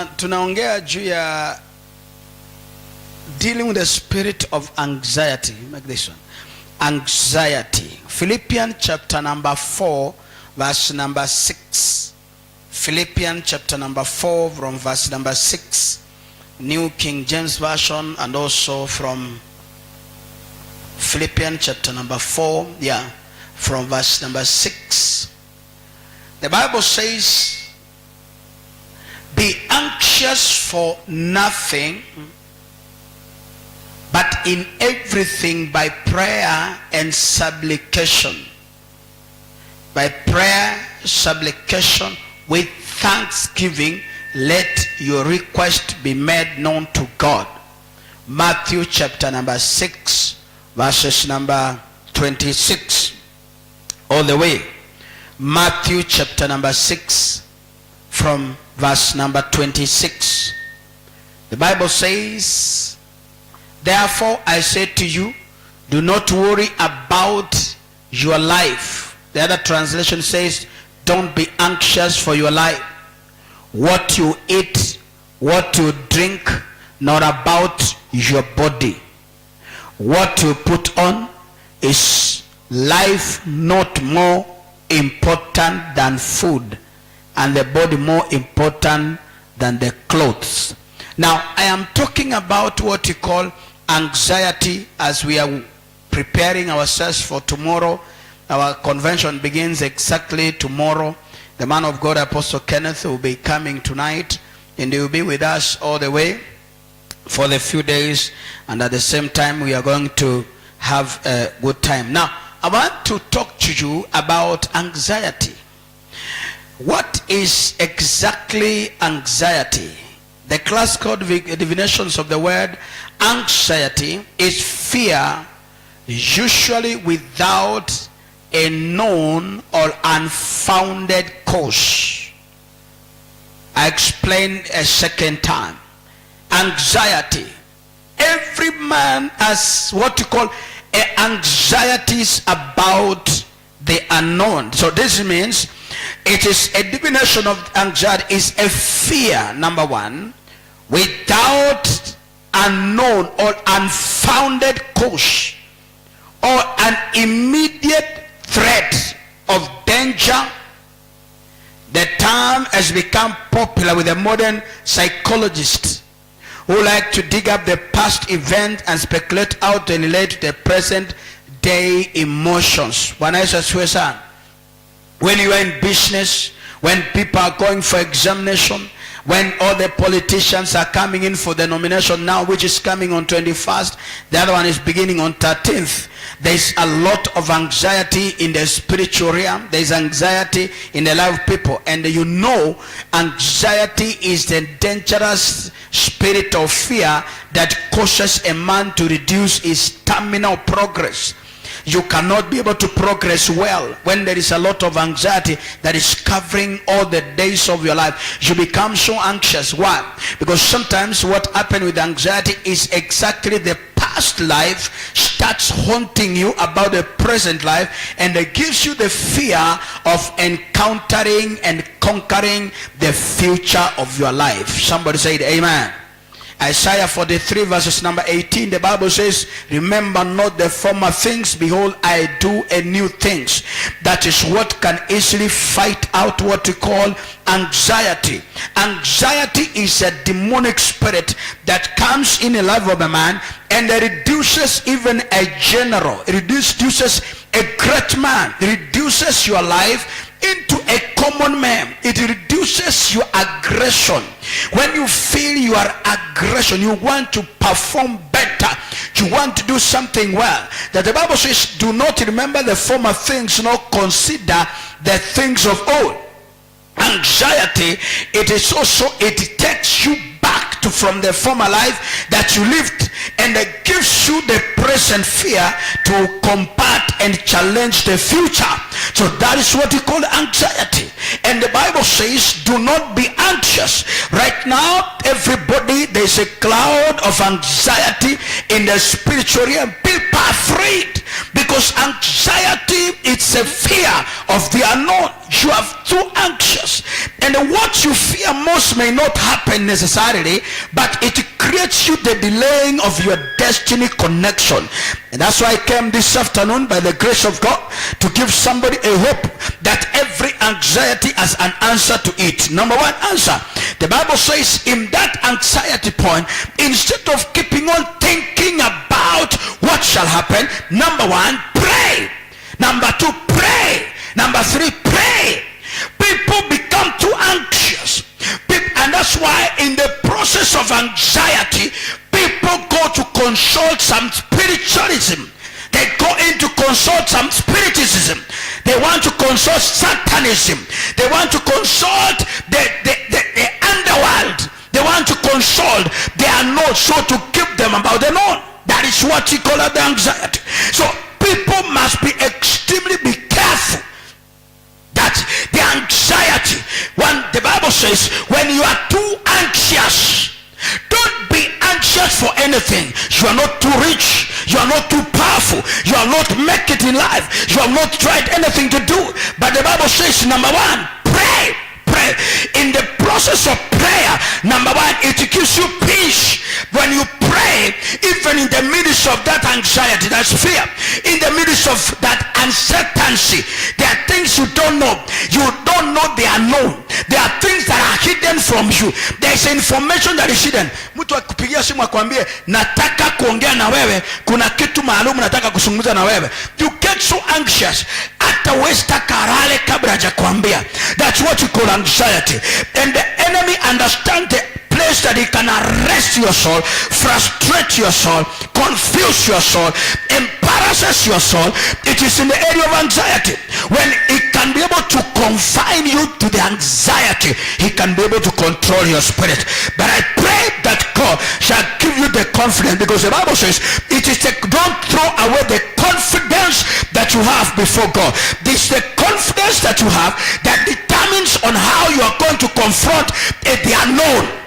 Tunaongea juu ya dealing with the spirit of anxiety. Make this one. Anxiety. Philippians chapter number 4 verse number 6. Philippians chapter number 4 from verse number 6. New King James Version, and also from Philippians chapter number 4, from verse number 6. The Bible says, be anxious for nothing, but in everything by prayer and supplication. By prayer, supplication, with thanksgiving, let your request be made known to God. Matthew chapter number 6, verses number 26. All the way. Matthew chapter number 6, from verse number 26. The Bible says, therefore I say to you, do not worry about your life. The other translation says, don't be anxious for your life, what you eat, what you drink, nor about your body. What you put on. Is life not more important than food, and the body more important than the clothes? Now, I am talking about what you call anxiety as we are preparing ourselves for tomorrow. Our convention begins exactly tomorrow. The man of God, Apostle Kenneth, will be coming tonight, and he will be with us all the way for the few days, and at the same time we are going to have a good time. Now, I want to talk to you about anxiety. What is exactly anxiety? The classical definitions of the word anxiety is fear, usually without a known or unfounded cause. I explain a second time. Anxiety. Every man has what you call anxieties about the unknown. So this means it is a definition of anxiety is a fear, number one, without unknown or unfounded cause, or an immediate threat of danger. The term has become popular with the modern psychologists who like to dig up the past event and speculate how to relate to the present day emotions. When you are in business, when people are going for examination, when all the politicians are coming in for the nomination now, which is coming on 21st, the other one is beginning on 13th. There is a lot of anxiety in the spiritual realm. There is anxiety in the life of people. And you know, anxiety is the dangerous spirit of fear that causes a man to reduce his terminal progress. You cannot be able to progress well when there is a lot of anxiety that is covering all the days of your life. You become so anxious. Why? Because sometimes what happens with anxiety is exactly the past life starts haunting you about the present life, and it gives you the fear of encountering and conquering the future of your life. Somebody say it, amen. Isaiah 43 verses number 18, the Bible says, remember not the former things, behold I do a new things. That is what can easily fight out what we call anxiety. Anxiety is a demonic spirit that comes in the life of a man, and it reduces even a general, it reduces a great man, it reduces your life into a common man. It reduces your aggression. When you feel your aggression, you want to perform better, you want to do something well. That the Bible says, do not remember the former things, nor consider the things of old. Anxiety, it is also, it takes you back to from the former life that you lived, and it gives you the present fear to combat and challenge the future. So that is what we call anxiety. And the Bible says, do not be anxious. Right now, everybody, there's a cloud of anxiety in the spiritual realm. People are afraid. Because anxiety, it's a fear of the unknown. You are too anxious, and what you fear most may not happen necessarily, but it creates you the delaying of your destiny connection. And that's why I came this afternoon by the grace of God to give somebody a hope that every anxiety has an answer to it. Number one answer, the Bible says in that anxiety point, instead of keeping on thinking about what shall happen, number one, pray. Number two, pray. Number three, pray. People become too anxious, and that's why in the process of anxiety, people go to consult some spiritualism. They go in to consult some spiritism. They want to consult satanism. They want to consult the underworld. They want to consult their unknown, so to keep them about the known. That is what you call the anxiety. So people must be extremely careful that the anxiety, when the Bible says when you are too anxious, don't be anxious for anything. You are not too rich, you are not too powerful, you are not make it in life, you have not tried anything to do. But the Bible says, number one, pray. In the process of prayer, number one, it gives you peace. When you pray, even in the midst of that anxiety, that's fear, in the midst of that uncertainty, there are things you don't know. You don't know they are known. There are things that are hidden from you. There is information that is hidden. Mtu akupigia simu akwambie nataka kuongea na wewe, kuna kitu maalum nataka kuzungumza na wewe. You get so anxious, hata westa karale kabla hajakwambia. That's what you call anxiety. And the enemy understands the place that he can arrest your soul, frustrate your soul, confuse your soul, embarrasses your soul. It is in the area of anxiety. When he can be able to confine you to the anxiety, he can be able to control your spirit. But I pray that God shall give you the confidence, because the Bible says it is don't throw away the confidence that you have before God. This is the confidence that you have that determines on how you are going to confront the unknown.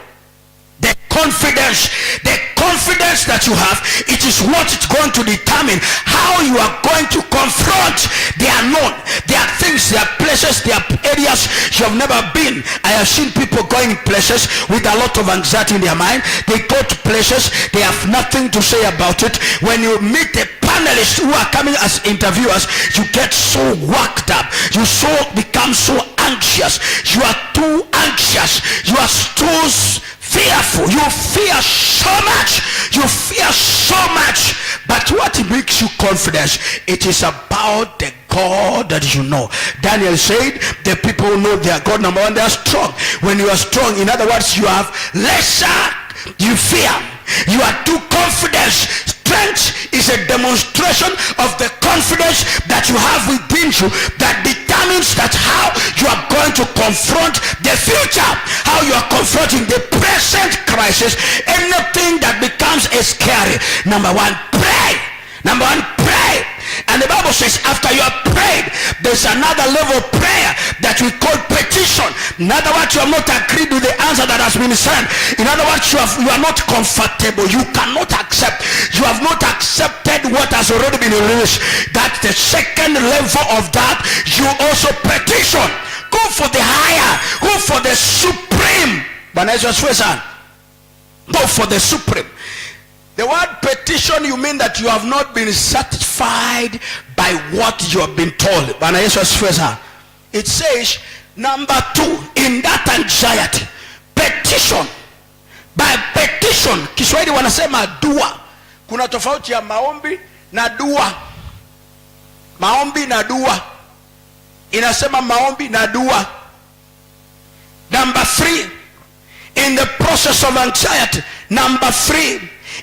The confidence that you have, it is what is going to determine how you are going to confront the unknown. There are things, there are places, there are areas you have never been. I have seen people going places with a lot of anxiety in their mind. They go to places, they have nothing to say about it. When you meet the panelists who are coming as interviewers, you get so worked up. You become so anxious. You are too anxious. You are too fearful. You fear so much. You fear so much. But what makes you confident? It is about the God that you know. Daniel said the people who know their God, number one, they are strong. When you are strong, in other words, you have lesser, you fear. You are too confident. Strength is a demonstration of the confidence that you have within you that determines that how you are going to confront the future, how you are confronting the present crisis, anything that becomes a scary. Number one, pray. Number one, pray. And the Bible says after you have prayed, there's another level of prayer that we call petition. In other words, you have not agreed with the answer that has been sent. In other words, you are not comfortable. You cannot accept. You have not accepted what has already been released. That's the second level of that. You also petition. Go for the higher. Go for the supreme. Go for the supreme. The word petition, you mean that you have not been satisfied by what you have been told. It says, number two, in that anxiety, petition. By petition, Kiswahili wanasema dua. Kuna tofauti ya maombi na dua. Maombi na dua. Inasema maombi na dua. Number three, in the process of anxiety, number three,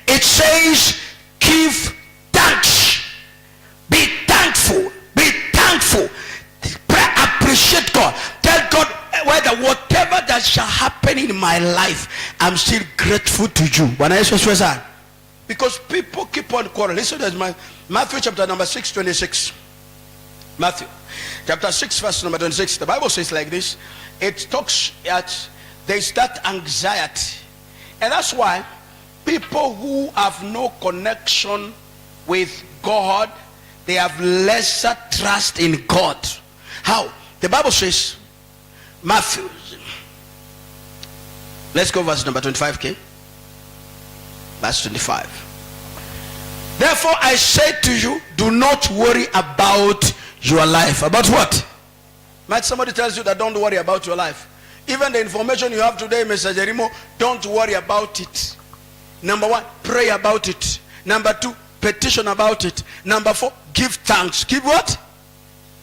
it says give thanks. Be thankful. Be thankful. Pray, appreciate God. Tell God whether whatever that shall happen in my life, I'm still grateful to you. Because people keep on quarreling. Listen to Matthew chapter number 6, 26. Matthew chapter 6 verse number 26. The Bible says like this. It talks at there's that anxiety. And that's why people who have no connection with God, they have lesser trust in God. How? The Bible says, Matthew, let's go verse number 25, okay? Verse 25. Therefore I say to you, do not worry about your life. About what? Might somebody tells you that don't worry about your life. Even the information you have today, Mr. Jerimo, don't worry about it. Number 1, pray about it. Number 2, petition about it. Number 4, give thanks. Give what?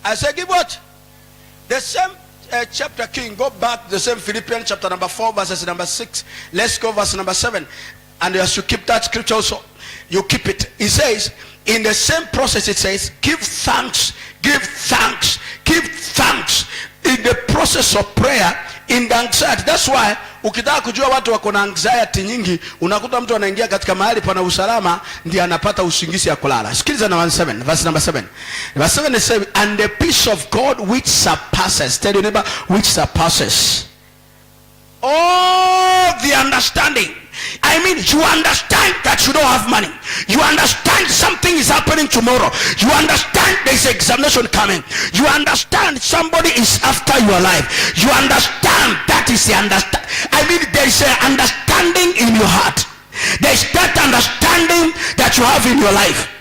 I say give what? The same chapter, King. Go back, the same Philippians chapter number 4, verses number 6. Let's go verse number 7. And as you keep that scripture also, you keep it. It says, in the same process, it says, give thanks, give thanks, give thanks. In the process of prayer, in the anxiety. That's why ukitaka kujua watu wako na anxiety nyingi, unakuta mtu anaingia katika mahali pana usalama ndiye anapata usingizi ya kulala. Sikiliza na 17, verse number 7. Verse 7 says, and the peace of God which surpasses, tell your neighbor, which surpasses all the understanding. I mean, you understand that you don't have money. You understand something is happening tomorrow. You understand there is examination coming. You understand somebody is after your life. You understand that is the understand. I mean, there is an understanding in your heart. There is that understanding that you have in your life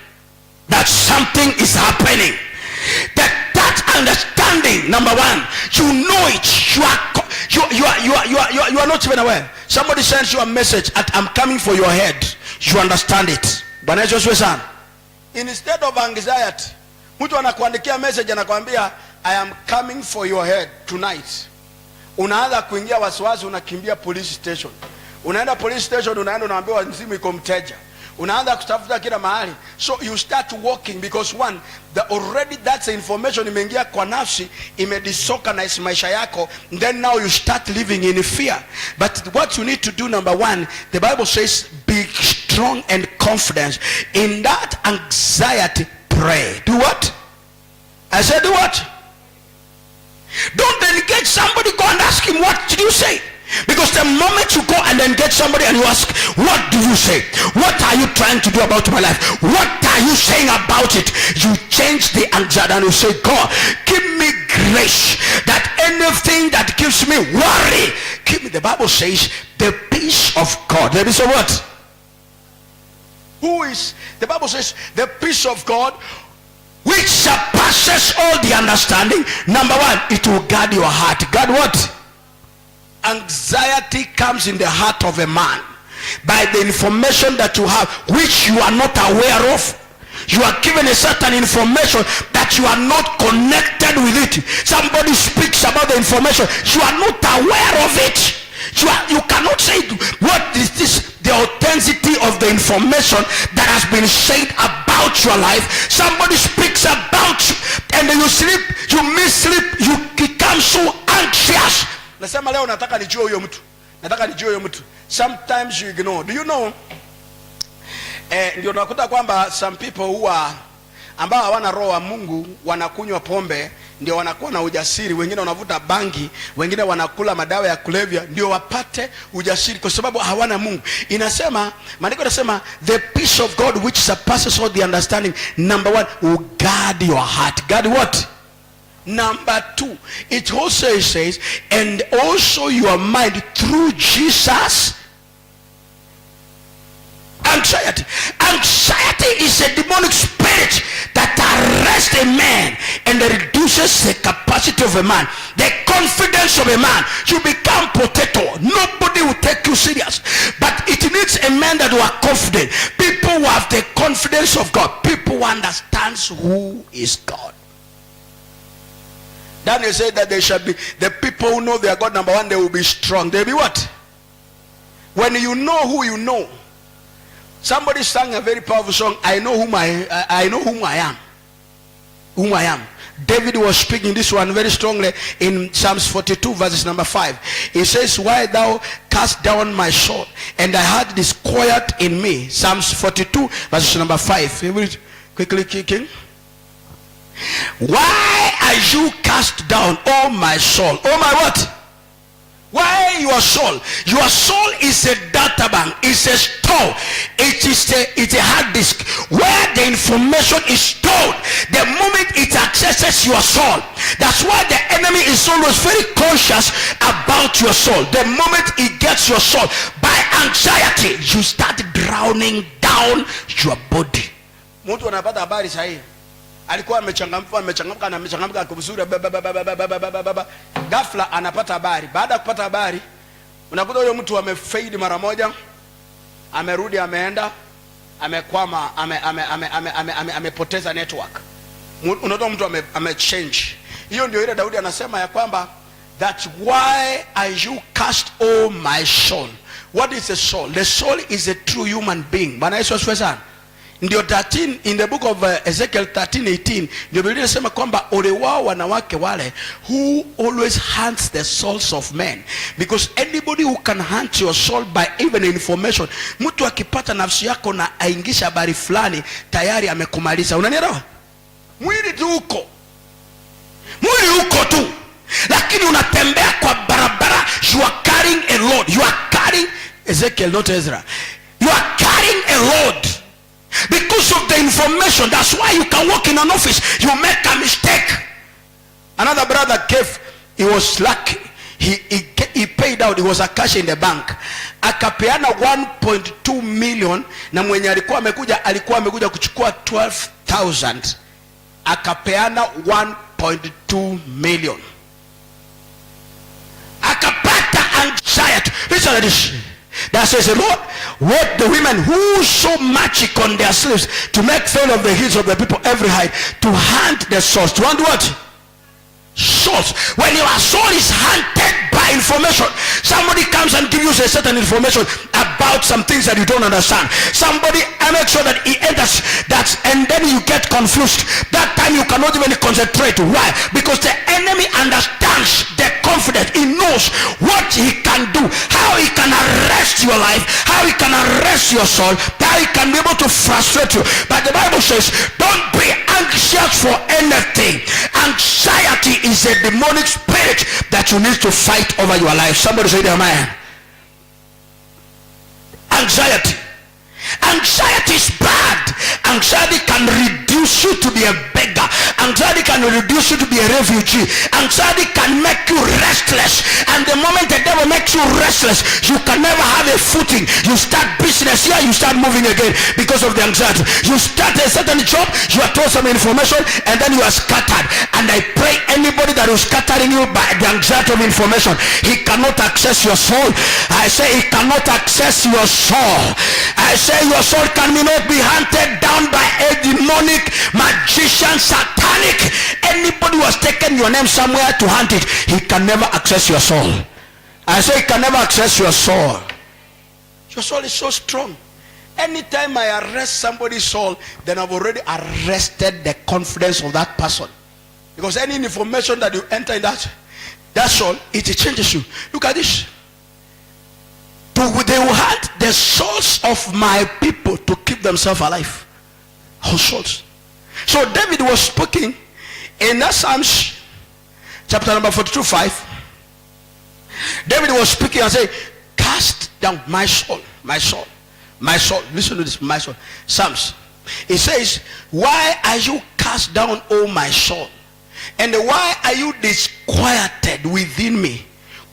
that something is happening. That understanding, number 1, you know it. You are not even aware. Somebody sends you a message at I'm coming for your head. You understand it. Bwana Yesu asifiwe sana. Instead of anxiety, mtu anakuandikia message anakuambia I am coming for your head tonight. Unaanza kuingia wasiwasi, unakimbia police station. Unaenda police station, unaenda unaambiwa nzimu iko mteja. Unaanza kutafuta kila mahali. So you start walking because one, already that's the information imeingia kwa nafsi, imedisorganize maisha yako. Then now you start living in fear. But what you need to do, number 1, the Bible says, be strong and confident. In that anxiety, pray. Do what? I said do what? Don't engage somebody, go and ask him, what did you say? Because the moment you go and engage somebody and you ask, what do you say? What are you trying to do about my life? What are you saying about it? You change the anxiety and you say, God, give me grace that anything that gives me worry, give me. The Bible says the peace of God. The peace of what? Who is? The Bible says the peace of God which surpasses all the understanding. Number 1, it will guard your heart. Guard what? Anxiety comes in the heart of a man by the information that you have, which you are not aware of. You are given a certain information that you are not connected with it. Somebody speaks about the information, you are not aware of it. You cannot say what is this, the authenticity of the information that has been said about your life. Somebody speaks about you and then you sleep, you miss sleep, you become so anxious. Nasema leo nataka nijue huyo mtu. Nataka nijue huyo mtu. Sometimes you ignore. Do you know? Ndio unakuta kwamba some people who are ambao hawana roho wa Mungu wanakunywa pombe, ndio wanakuwa na ujasiri. Wengine wanavuta bangi, wengine wanakula madawa ya kulevya ndio wapate ujasiri kwa sababu hawana Mungu. Inasema, maandiko yanasema the peace of God which surpasses all the understanding, number 1, will guard your heart. Guard what? Number 2, it also says, and also your mind through Jesus. Anxiety is a demonic spirit that arrests a man and reduces the capacity of a man, the confidence of a man. You become potato. Nobody will take you serious. But it needs a man that are confident. People who have the confidence of God. People who understand who is God. Daniel said that they shall be, the people who know their God, number 1, they will be strong. They'll be what? When you know who you know. Somebody sang a very powerful song, I know whom I am. Whom I am. David was speaking this one very strongly in Psalms 42 verses number 5. He says, why thou cast down my soul, and I had disquiet in me. Psalms 42 verses number 5. Quickly kicking. Why are you cast down, oh my soul? Oh my what? Why your soul? Your soul is a data bank, it's a store, it's a hard disk where the information is stored the moment it accesses your soul. That's why the enemy is always very conscious about your soul. The moment he gets your soul, by anxiety, you start drowning down your body. Mtu anapata habari sahihi, alikuwa amechangamka vizuri, ghafla anapata habari. Baada ya kupata habari, unakuta huyo mtu amefade mara moja, amerudi, ameenda, amekwama, amepoteza network. Unakuta mtu amechange. Hiyo ndio ile Daudi anasema ya kwamba, that's why you cast all my soul. What is the soul? The soul is a true human being. Bwana Yesu asifiwe sana. Ndio 13 in the book of Ezekiel 13:18 ndio Biblia inasema kwamba ole wao wanawake wale who always hunts the souls of men, because anybody who can hunt your soul by even information, mtu akipata nafsi yako na aingisha habari fulani tayari amekumaliza. Unanielewa? Mwili uko tu, lakini unatembea kwa barabara, you are carrying a load. You are carrying Ezekiel, not Ezra. You are carrying a load because of the information. That's why you can walk in an office, you make a mistake. Another brother gave, he was lucky, he paid out, he was a cash in the bank, akapeana 1.2 million, na mwenye alikuwa amekuja kuchukua 12,000, akapeana 1.2 million, akapata anxiety. Listen to this. That says the Lord, what the women who so magic on their sleeves to make fun of the heels of the people every height, to hunt the souls. To hunt what? Souls. When your soul is hunted by information, somebody comes and gives you a certain information about some things that you don't understand. Somebody makes sure that he enters that, and then you get confused. That time you cannot even concentrate. Why? Because the enemy understands the confidence. He knows what he can do, how he can arrest your life, how he can arrest your soul, how he can be able to frustrate you. But the Bible says, don't be anxious for anything. Anxiety is a demonic spirit that you need to fight over your life. Somebody say amen. Anxiety is bad. Anxiety can reduce you to be a beggar. Anxiety can reduce you to be a refugee. Anxiety can make you restless, and the moment the devil makes you restless, you can never have a footing. You start business here, you start moving again because of the anxiety. You start a certain job, you are told some information, and then you are scattered. And I pray anybody that is scattering you by the anxiety of information, he cannot access your soul. I say he cannot access your soul. I say your soul cannot be hunted down by a demonic magician, satanic. Anybody who has taken your name somewhere to hunt it, he can never access your soul. I say he can never access your soul. Your soul is so strong. Anytime I arrest somebody's soul, then I've already arrested the confidence of that person. Because any information that you enter in that soul, it changes you. Look at this. They will hunt the souls of my people to keep themselves alive. Our souls. So David was speaking in that Psalms chapter number 42:5. David was speaking and saying, cast down my soul, my soul, my soul. Listen to this, my soul. Psalms. It says, why are you cast down, O my soul? And why are you disquieted within me?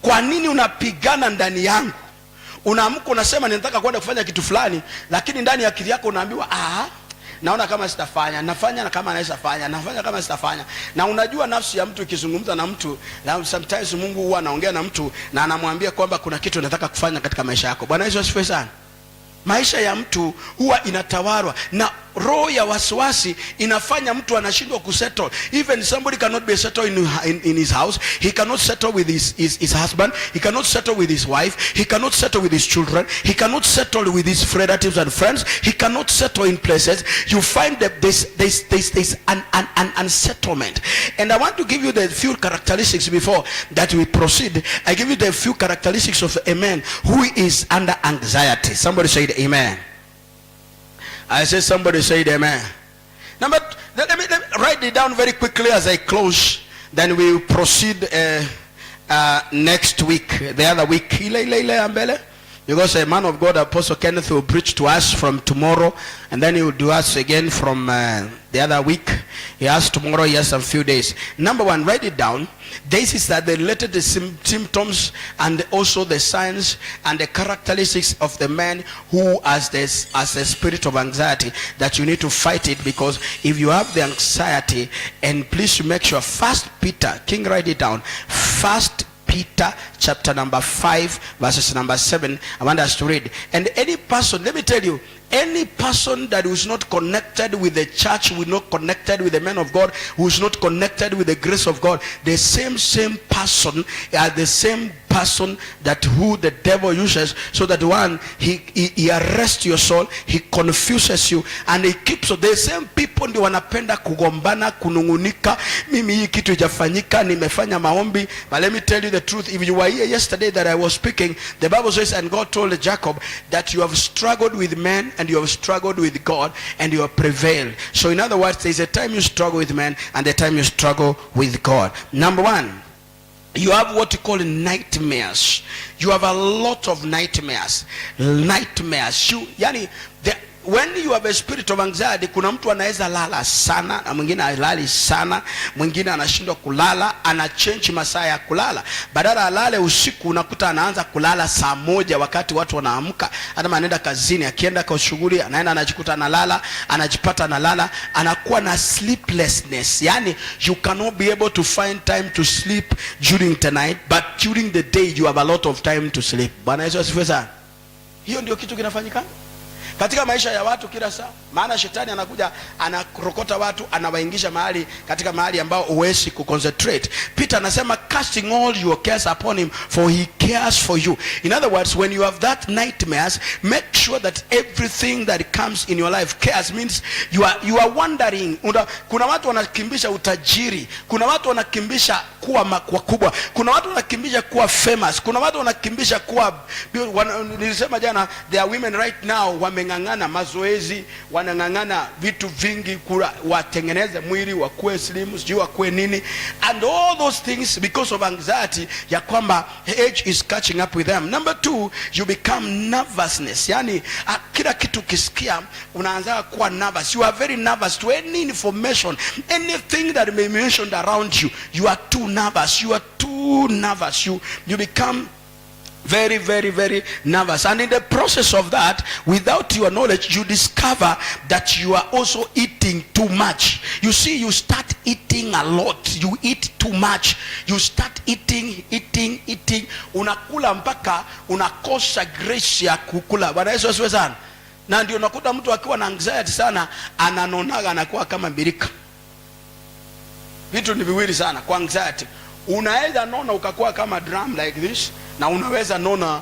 Kwa nini unapigana ndani yangu? Unaamka unasema ninataka kwenda kufanya kitu fulani, lakini ndani ya akili yako unaambiwa naona kama sitafanya, nafanya na kama naweza fanya, nafanya kama sitafanya. Na unajua nafsi ya mtu ikizungumza na mtu, na sometimes Mungu huwa anaongea na mtu na anamwambia kwamba kuna kitu nataka kufanya katika maisha yako. Bwana Yesu asifiwe sana. Maisha ya mtu huwa inatawalwa na roho ya wasiwasi, inafanya mtu anashindwa kusettle. Even somebody cannot be settled in his house. He cannot settle with his husband. He cannot settle with his wife. He cannot settle with his children. He cannot settle with his relatives and friends. He cannot settle in places. You find that there's an unsettlement. And I want to give you the few characteristics before that we proceed. I give you the few characteristics of a man who is under anxiety. Somebody say amen. I say somebody say amen. Now, but let me write it down very quickly as I close. Then we will proceed next week, the other week, because a man of God, Apostle Kenneth, will preach to us from tomorrow, and then he will do us again from the other week. He has tomorrow, he has some few days. Number one, write it down. This is that they related the symptoms and also the signs and the characteristics of the man who has a spirit of anxiety, that you need to fight it. Because if you have the anxiety, and please make sure, First Peter, King, write it down. First Peter chapter number 5 verses number 7. I want us to read. And any person, let me tell you, any person that is not connected with the church, who is not connected with the man of God, who is not connected with the grace of God, the same person the same person that who the devil uses, so that one, he arrests your soul, he confuses you, and he keeps. So the same people ndio wanapenda kugombana, kunungunika, mimi hii kitu ijafanyika, nimefanya maombi. But let me tell you the truth, if you were here yesterday that I was speaking, the Bible says, and God told Jacob that you have struggled with men and you have struggled with God and you have prevailed. So in other words, there is a time you struggle with men and the time you struggle with God. Number one, you have what you call nightmares. You have a lot of nightmares. When you have a spirit of anxiety, kuna mtu anaweza lala sana na mwingine halali sana, mwingine anashindwa kulala, ana change masaa ya kulala. Badala alale usiku, unakuta anaanza kulala saa moja wakati watu wanaamka. Hata anaenda kazini, akienda kwa shughuli, anaenda anajikuta analala, anajipata analala, anakuwa na sleeplessness. Yani you cannot be able to find time to sleep during the night, but during the day you have a lot of time to sleep. Bwana Yesu asifiwe sana. Hiyo ndio kitu kinafanyika katika maisha ya watu kila saa. Maana shetani anakuja, anakrokota watu, anawaingisha mahali, katika mahali ambao huwezi kuconcentrate. Peter anasema, casting all your cares upon him, for he cares for you. In other words, when you have that nightmares, make sure that everything that comes in your life, cares means you are wondering. Kuna watu wanakimbisha utajiri, kuna watu wanakimbisha kuwa makubwa, kuna watu wanakimbisha kuwa famous, kuna watu wanakimbisha kuwa, nilisema jana, there are women right now wameng'ang'ana mazoezi, wanang'ang'ana vitu vingi, watengeneze mwili, wakuwe slim, sijui wakuwe nini, and all those things because of anxiety ya kwamba age is catching up with them. Number two, you become nervousness. Yani kila kitu kisikia unaanza kuwa nervous. You are very nervous to any information, anything that may be mentioned around you. You are too nervous. You are too nervous. You become very, very, very nervous. And in the process of that, without your knowledge, you discover that you are also eating too much. You see, you start eating a lot. You eat too much. You start eating. Unakula mpaka unakosa grace ya kukula. Bwana Yesu asifiwe sana. Na ndio unakuta mtu akiwa na anxiety sana, ananonaga, anakuwa kama birika. Vitu ni viwili sana kwa anxiety. Unaweza nona ukakuwa kama drum like this, na unaweza nona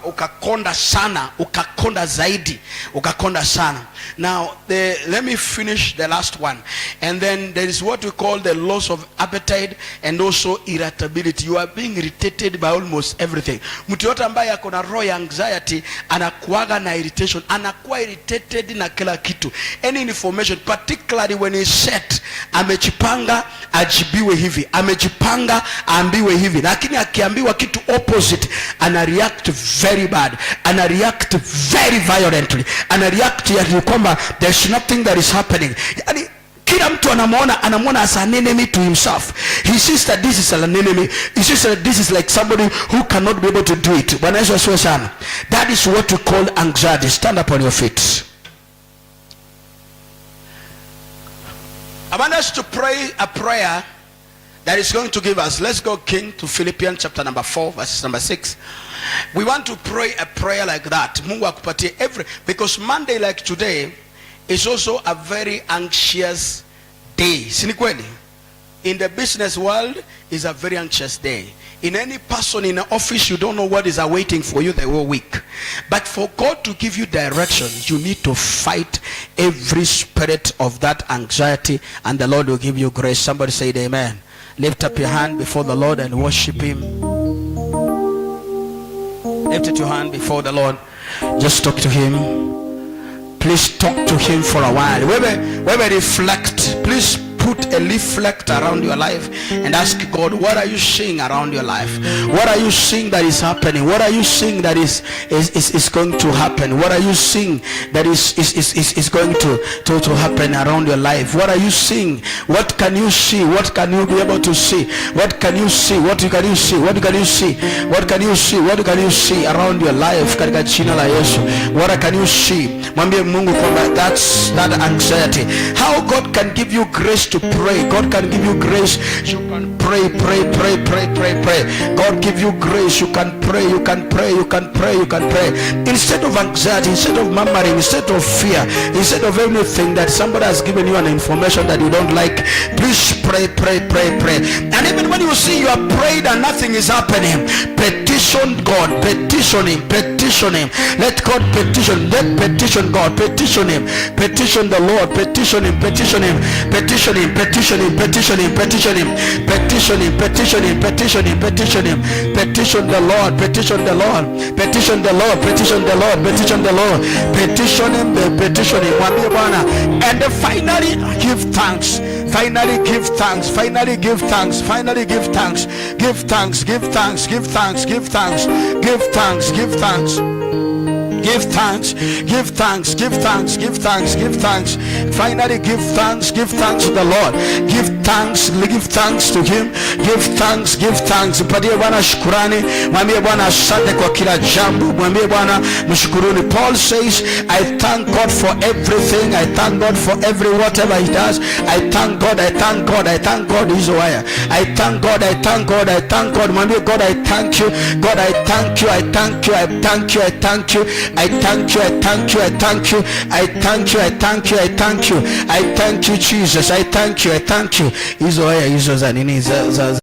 ukakonda sana, ukakonda zaidi, ukakonda sana. Now let me finish the last one. And then there is what we call the loss of appetite and also irritability. You are being irritated by almost everything. Mtu yote ambaye ako na roho ya anxiety anakuaga na irritation, anakuwa irritated na kila kitu. Any information, particularly when he set, amejipanga ajibiwe hivi, amejipanga aambiwe hivi, lakini akiambiwa kitu opposite, ana react very bad, ana react very violently, ana react ya kwamba there's nothing that is happening. Yani kila mtu anamuona as an enemy to himself. He sees that this is an enemy. He sees that this is like somebody who cannot be able to do it. Bwana Yesu asifiwe sana. That is what we call anxiety. Stand up on your feet. I want us to pray a prayer that is going to give us. Let's go, King, to Philippians chapter number 4 verses number 6. We want to pray a prayer like that. Mungu akupatie because Monday like today is also a very anxious day. Si ni kweli? In the business world is a very anxious day. In any person in an office, you don't know what is awaiting for you the whole week. But for God to give you direction, you need to fight every spirit of that anxiety, and the Lord will give you grace. Somebody say amen. Lift up your hand before the Lord and worship him. Lift up your hand before the Lord. Just talk to him. Please talk to him for a while. Wewe reflect. Please put a leaflet around your life and ask God, what are you seeing around your life? What are you seeing that is happening? What are you seeing that is going to happen? What are you seeing that is going to happen around your life? What are you seeing? What can you see? What can you be able to see? What can you see? What can you see? What can you see? What can you see? What can you see around your life? Katika jina la Yesu. What can you see? Mwambie Mungu kwamba that's that anxiety. How God can give you grace to pray. God can give you grace. You can pray. God give you grace. You can pray. You can pray. Instead of anxiety, instead of murmuring, instead of fear, instead of anything that somebody has given you an information that you don't like, please pray. And even when you see you are prayed and nothing is happening, petition God, petition him. Let God petition. Let petition God, petition him, petition the Lord, petition him, petition the Lord, petition him. And finally give thanks. Finally give thanks to the Lord. Give thanks to him. Give thanks. Mpatie Bwana shukrani. Mwambie Bwana asante kwa kila jambo. Mwambie Bwana mshukuruni. Paul says, I thank God for everything. I thank God for every whatever he does. I thank God. Hizo haya. I thank God. Mwambie God, I thank you. God, I thank you. I thank you, Jesus. I thank you. Hizo haya, hizo za nini za